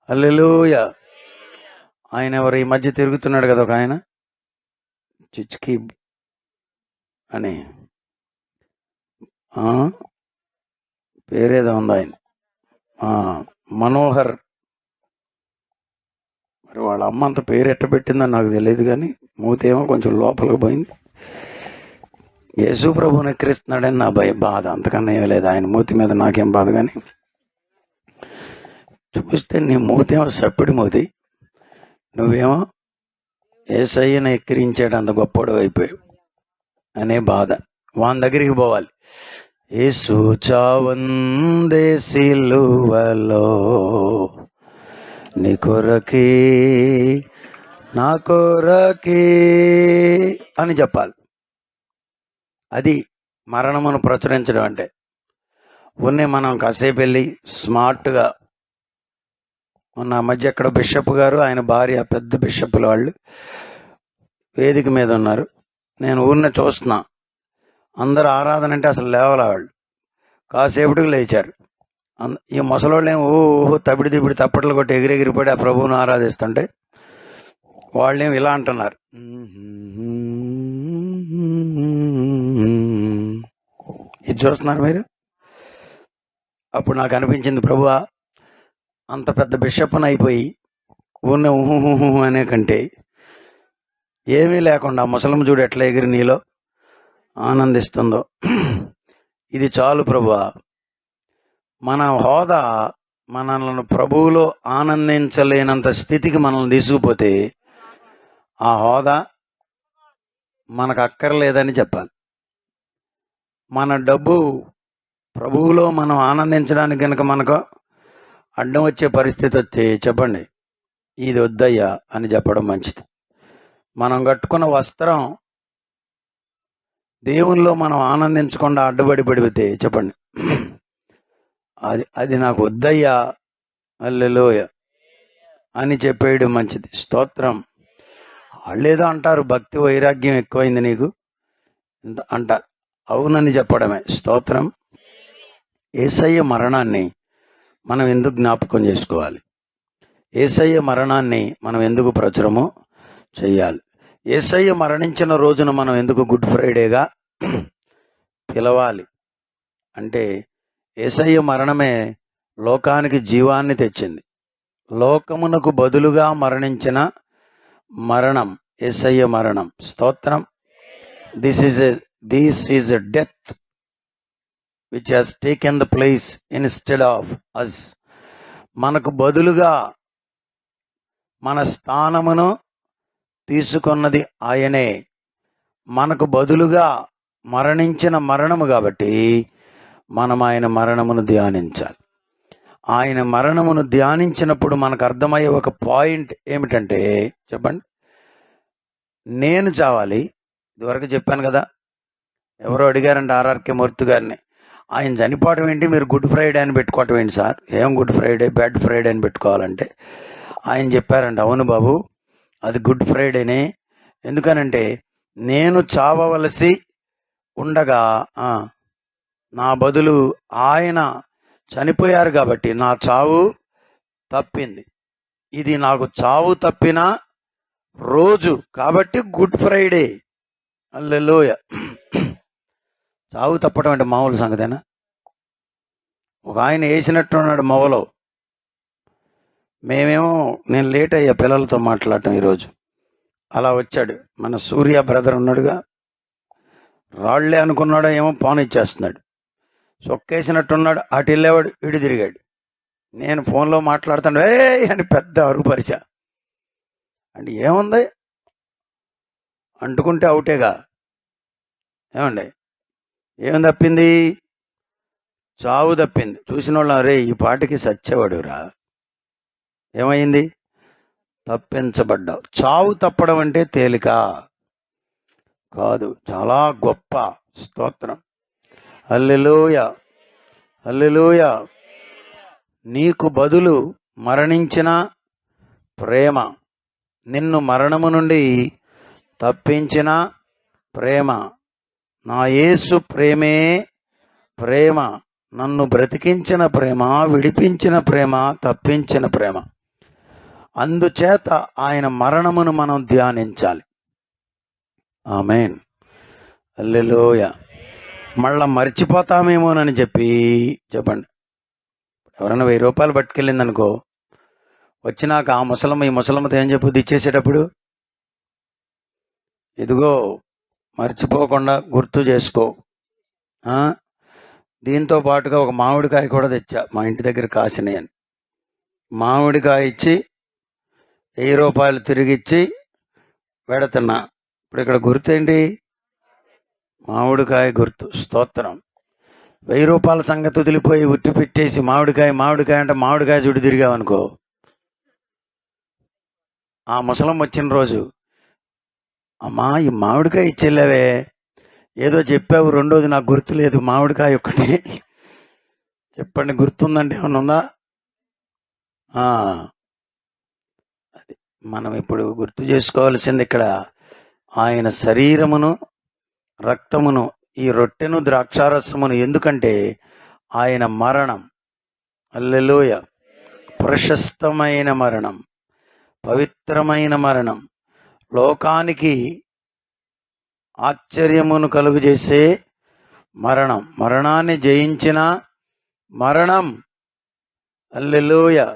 హల్లెలూయా. ఆయన ఎవరు ఈ మధ్య తిరుగుతున్నాడు కదా ఒక ఆయన, చిచ్కి అని పేరేదో ఉంది ఆయన, మనోహర్. మరి వాళ్ళ అమ్మ అంత పేరు ఎట్ట పెట్టిందని నాకు తెలియదు, కానీ మూతేమో కొంచెం లోపలికి పోయింది. యేసు ప్రభువుని ఎక్కిరిస్తున్నాడని నా బాధ, అంతకన్నా ఏమీ లేదు. ఆయన మూతి మీద నాకేం బాధ, కానీ చూస్తే నీ మూతేమో సప్పిడి మూతి, నువ్వేమో యేసయ్యను ఎక్కిరించాడు అంత గొప్పడు అయిపోయావు అనే బాధ. వాని దగ్గరికి పోవాలి. యేసు చావందే సిలువలో నీ కొరకి నా కొరకి అని చెప్పాలి. అది మరణమును ప్రచురించడం అంటే. ఉన్నే మనం కాసేపు వెళ్ళి స్మార్ట్గా, మొన్న మధ్య ఎక్కడ బిషప్ గారు ఆయన భార్య, పెద్ద బిషప్ల వాళ్ళు వేదిక మీద ఉన్నారు. నేను ఊరిని చూస్తున్నా, అందరు ఆరాధన అంటే అసలు లేవలా. వాళ్ళు కాసేపటికి లేచారు. ఈ ముసలోళ్ళు ఏమో ఓహో తబిడి దిబిడి తప్పట్లు కొట్టి ఎగిరెగిరిపడి ఆ ప్రభువును ఆరాధిస్తుంటే వాళ్ళేమో ఇలా అంటున్నారు, ఇది చూస్తున్నారు మీరు. అప్పుడు నాకు అనిపించింది, ప్రభువా, అంత పెద్ద బిషప్ని అయిపోయి ఊరిని ఊహు అనే కంటే ఏమీ లేకుండా ముసలం చూడు ఎట్లా ఎగిరి నీలో ఆనందిస్తుందో, ఇది చాలు ప్రభువా. మన హోదా మనల్ని ప్రభువులో ఆనందించలేనంత స్థితికి మనల్ని తీసుకుపోతే ఆ హోదా మనకు అక్కర్లేదని చెప్పాలి. మన డబ్బు ప్రభువులో మనం ఆనందించడానికి కనుక మనకు అడ్డం వచ్చే పరిస్థితి వస్తే చెప్పండి, ఇది వద్దయ్యా అని చెప్పడం మంచిది. మనం కట్టుకున్న వస్త్రం దేవునిలో మనం ఆనందించకుండా అడ్డుపడి పడిపోతే చెప్పండి, అది నాకు వద్దయ్యా, హల్లెలూయా అని చెప్పేయడం మంచిది. స్తోత్రం. వాళ్ళేదో అంటారు, భక్తి వైరాగ్యం ఎక్కువైంది నీకు అంటారు. అవునని చెప్పడమే స్తోత్రం. యేసయ్య మరణాన్ని మనం ఎందుకు జ్ఞాపకం చేసుకోవాలి? యేసయ్య మరణాన్ని మనం ఎందుకు ప్రచురము చెయ్యాలి? యేసయ్య మరణించిన రోజున మనం ఎందుకు గుడ్ ఫ్రైడేగా పిలవాలి? అంటే యేసయ్య మరణమే లోకానికి జీవాన్ని తెచ్చింది. లోకమునకు బదులుగా మరణించిన మరణం యేసయ్య మరణం. స్తోత్రం. This is a death which has taken the place instead of us. మనకు బదులుగా మన స్థానమును తీసుకున్నది ఆయనే. మనకు బదులుగా మరణించిన మరణము కాబట్టి మనం ఆయన మరణమును ధ్యానించాలి. ఆయన మరణమును ధ్యానించినప్పుడు మనకు అర్థమయ్యే ఒక పాయింట్ ఏమిటంటే, చెప్పండి, నేను చావాలి. ఇదివరకు చెప్పాను కదా, ఎవరో అడిగారంటే ఆర్ఆర్కే మూర్తి గారిని, ఆయన చనిపోవటం ఏంటి, మీరు గుడ్ ఫ్రైడే అని పెట్టుకోవటం ఏంటి సార్, ఏం గుడ్ ఫ్రైడే బ్యాడ్ ఫ్రైడే అని పెట్టుకోవాలంటే ఆయన చెప్పారంట, అవును బాబు, అది గుడ్ ఫ్రైడేనే. ఎందుకనంటే నేను చావవలసి ఉండగా నా బదులు ఆయన చనిపోయారు కాబట్టి నా చావు తప్పింది. ఇది నాకు చావు తప్పిన రోజు కాబట్టి గుడ్ ఫ్రైడే. హల్లెలూయా. చావు తప్పడం అంటే మామూలు సంగతేనా? ఒక ఆయన వేసినట్టున్నాడు మొవలో. నేను లేట్ అయ్యా పిల్లలతో మాట్లాడటం ఈరోజు. అలా వచ్చాడు మన సూర్య బ్రదర్ ఉన్నాడుగా, రాళ్లే అనుకున్నాడో ఏమో పాన్ ఇచ్చేస్తున్నాడు. సొక్కేసినట్టున్నాడు, అటు వెళ్ళేవాడు ఇటు తిరిగాడు. నేను ఫోన్లో మాట్లాడుతాను, అని పెద్ద అరుగుపరిచా. అంటే ఏముంది, అంటుకుంటే అవుటేగా. ఏమండి, ఏం తప్పింది? చావు తప్పింది. చూసిన వాళ్ళు, అరే ఈ పాటికి సచ్చేవాడురా, ఏమైంది? తప్పించబడ్డావు. చావు తప్పడం అంటే తేలిక కాదు, చాలా గొప్ప. స్తోత్రం. హల్లెలూయా, హల్లెలూయా. నీకు బదులు మరణించిన ప్రేమ, నిన్ను మరణము నుండి తప్పించిన ప్రేమ, నా యేసు ప్రేమే ప్రేమ, నన్ను బ్రతికించిన ప్రేమ, విడిపించిన ప్రేమ, తప్పించిన ప్రేమ. అందుచేత ఆయన మరణమును మనం ధ్యానించాలి. ఆమేన్, హల్లెలూయా. మళ్ళా మర్చిపోతామేమోనని చెప్పండి. ఎవరైనా 1000 రూపాయలు పట్టుకెళ్ళింది అనుకో, వచ్చినాక ఆ ముసలమ్మ ఈ ముసలమ్మతో ఏం చెప్పుద్ది ఇచ్చేసేటప్పుడు? ఇదిగో మర్చిపోకుండా గుర్తు చేసుకో. దీంతో పాటుగా ఒక మామిడికాయ కూడా తెచ్చా, మా ఇంటి దగ్గర కాసినాయి అని. మామిడికాయ ఇచ్చి 1000 రూపాయలు తిరిగిచ్చి పెడుతున్నా. ఇప్పుడు ఇక్కడ గుర్తు ఏంటి? మామిడికాయ గుర్తు. స్తోత్రం. 1000 రూపాయల సంగతి వదిలిపోయి ఉట్టి పెట్టేసి మామిడికాయ అంటే మామిడికాయ చుట్టూ తిరిగావనుకో, ఆ ముసలం వచ్చిన రోజు, అమ్మా ఈ మామిడికాయ ఇచ్చెళ్ళావే, ఏదో చెప్పావు, రెండోది నాకు గుర్తు లేదు, మామిడికాయ ఒక్కటి చెప్పండి, గుర్తుందంటే ఏమన్నా ఉందా? అది మనం ఇప్పుడు గుర్తు చేసుకోవాల్సింది ఇక్కడ ఆయన శరీరమును రక్తమును, ఈ రొట్టెను ద్రాక్షారసమును. ఎందుకంటే ఆయన మరణం, హల్లెలూయా, ప్రశస్తమైన మరణం, పవిత్రమైన మరణం, లోకానికి ఆశ్చర్యమును కలుగజేసే మరణం, మరణాన్ని జయించిన మరణం, హల్లెలూయా.